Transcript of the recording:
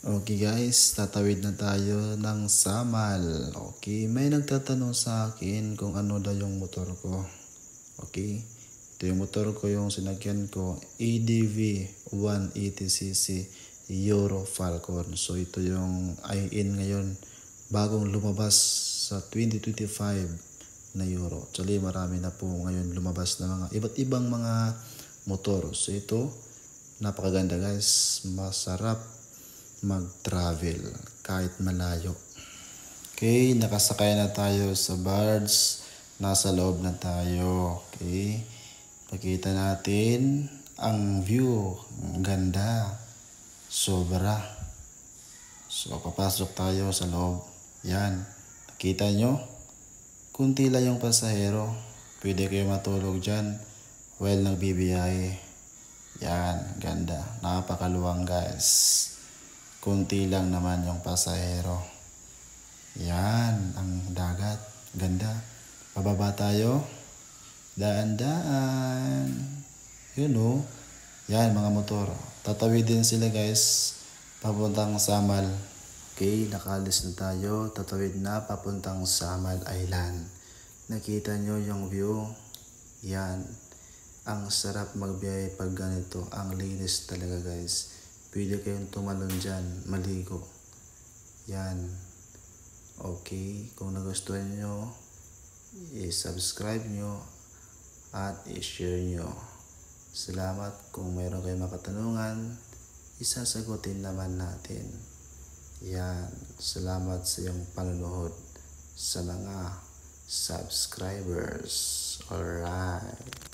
Okay guys, tatawid na tayo ng Samal. Okay, may nagtatanong sa akin kung ano daw yung motor ko. Okay, ito yung motor ko, yung sinakyan ko, ADV 180cc Euro Falcon. So ito yung in ngayon, bagong lumabas sa 2025 na Euro. Actually marami na po ngayon lumabas na mga iba't ibang mga motor. So ito, napakaganda guys, masarap mag-travel kahit malayo. Okay, nakasakay na tayo sa barge. Nasa loob na tayo. Okay, pakita natin ang view. Ang ganda. Sobra. So, papasok tayo sa loob. Yan. Nakita nyo? Kunti lang yung pasahero. Pwede kayo matulog dyan while nagbibiyahe. Yan. Ganda. Napakaluwang guys. Kunti lang naman yung pasahero. Yan, ang dagat. Ganda. Pababa tayo. Daan-daan. Yun o. Yan, mga motor. Tatawid din sila guys. Papuntang Samal. Okay, nakalis na tayo. Tatawid na papuntang Samal Island. Nakita nyo yung view? Yan. Ang sarap magbiyahe pag ganito. Ang linis talaga guys. Pwede kayong tumalon dyan, maligo. Yan. Okay, kung nagustuhan nyo, i-subscribe nyo at i-share nyo. Salamat. Kung mayroon kayong makatanungan, isasagutin naman natin. Yan. Salamat sa iyong panonood sa mga subscribers. Alright.